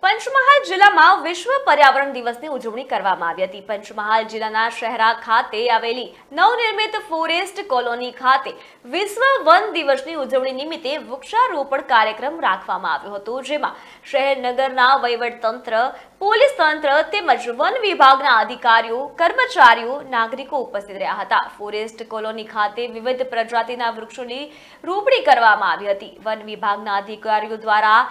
પંચમહાલ જિલ્લામાં વિશ્વ પર્યાવરણ દિવસની ઉજવણી કરવામાં આવી હતી। પંચમહાલ જિલ્લાના શહેરા ખાતે આવેલી નવનિર્મિત ફોરેસ્ટ કોલોની ખાતે વિશ્વ વન દિવસની ઉજવણી નિમિત્તે વૃક્ષારોપણ કાર્યક્રમ રાખવામાં આવ્યો હતો, જેમાં શહેર નગરના વહીવટતંત્ર, પોલીસ તંત્ર તેમજ વન વિભાગના અધિકારીઓ, કર્મચારીઓ, નાગરિકો ઉપસ્થિત રહ્યા હતા। ફોરેસ્ટ કોલોની ખાતે વિવિધ પ્રજાતિના વૃક્ષોની રોપણી કરવામાં આવી હતી। વન વિભાગના અધિકારીઓ દ્વારા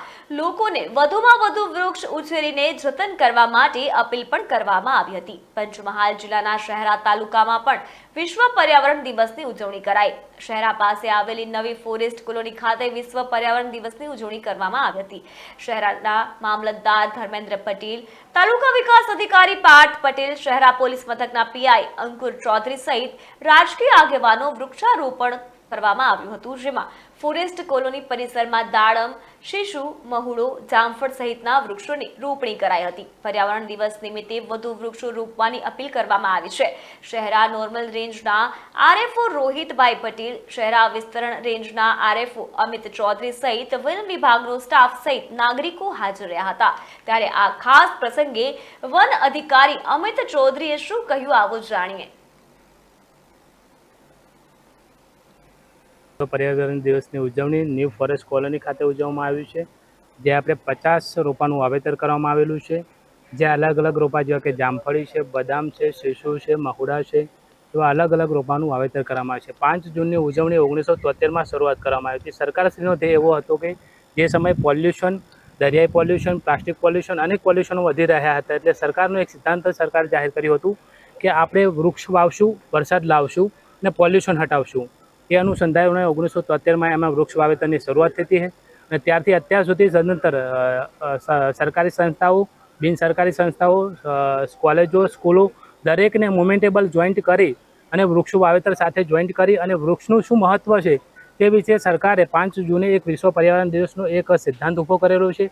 લોકોને વધુમાં વધુ વૃક્ષ ઉછેરીને જતન કરવા માટે અપીલ પણ કરવામાં આવી હતી। પંચમહાલ જિલ્લાના શહેરા તાલુકામાં પણ વિશ્વ પર્યાવરણ દિવસની ઉજવણી કરાઈ। શહેરા પાસે આવેલી નવી ફોરેસ્ટ કોલોની ખાતે વિશ્વ પર્યાવરણ દિવસની ઉજવણી કરવામાં આવી હતી। શહેરાના મામલતદાર ધર્મેન્દ્ર પટેલ, તાલુકા વિકાસ અધિકારી પાર્થ પટેલ, શહેરા પોલીસ મથકના પીઆઈ અંકુર ચૌધરી સહિત રાજકીય આગેવાનો વૃક્ષારોપણ કરવામાં આવ્યું હતું, જેમાં ફોરેસ્ટ કોલોની પરિસરમાં દાડમ, શીશુ, મહુડો, જામફળ સહિતના વૃક્ષોની રોપણી કરાઈ હતી। પર્યાવરણ દિવસ નિમિત્તે વધુ વૃક્ષો રોપવાની અપીલ કરવામાં આવી છે। શહેરા નોર્મલ રેન્જના આરએફઓ રોહિતભાઈ પટેલ, શહેરા વિસ્તરણ રેન્જના આરએફઓ અમિત ચૌધરી સહિત વન વિભાગનો સ્ટાફ સહિત નાગરિકો હાજર રહ્યા હતા। ત્યારે આ ખાસ પ્રસંગે વન અધિકારી અમિત ચૌધરીએ શું કહ્યું, આવો જાણીએ। પર્યાવરણ દિવસની ઉજવણી ન્યૂ ફોરેસ્ટ કોલોની ખાતે ઉજવવામાં આવ્યું છે, જે આપણે 50 રોપાનું વાવેતર કરવામાં આવેલું છે, જે અલગ અલગ રોપા જેવા કે જામફળી છે, બદામ છે, શીશુ છે, મહુડા છે, એવા અલગ અલગ રોપાનું વાવેતર કરવામાં આવે છે। 5 જૂનની ઉજવણી 1973માં શરૂઆત કરવામાં આવી હતી। સરકારશ્રીનો ધ્યેય એવો હતો કે જે સમયે પોલ્યુશન, દરિયાઈ પોલ્યુશન, પ્લાસ્ટિક પોલ્યુશન, અનેક પોલ્યુશનો વધી રહ્યા હતા, એટલે સરકારનો એક સિદ્ધાંત સરકાર જાહેર કર્યું હતું કે આપણે વૃક્ષ વાવશું, વરસાદ લાવશું અને પોલ્યુશન હટાવશું। એ અનુસંધાને 1973માં એમાં વૃક્ષ વાવેતરની શરૂઆત થઈ છે અને ત્યારથી અત્યાર સુધી સદંતર સરકારી સંસ્થાઓ, બિન સરકારી સંસ્થાઓ, કોલેજો, સ્કૂલો દરેકને મોમેન્ટેબલ જોઈન્ટ કરી અને વૃક્ષ વાવેતર સાથે જોઈન્ટ કરી અને વૃક્ષનું શું મહત્ત્વ છે તે વિશે સરકારે 5 જૂને એક વિશ્વ પર્યાવરણ દિવસનો એક સિદ્ધાંત ઊભો કરેલો છે।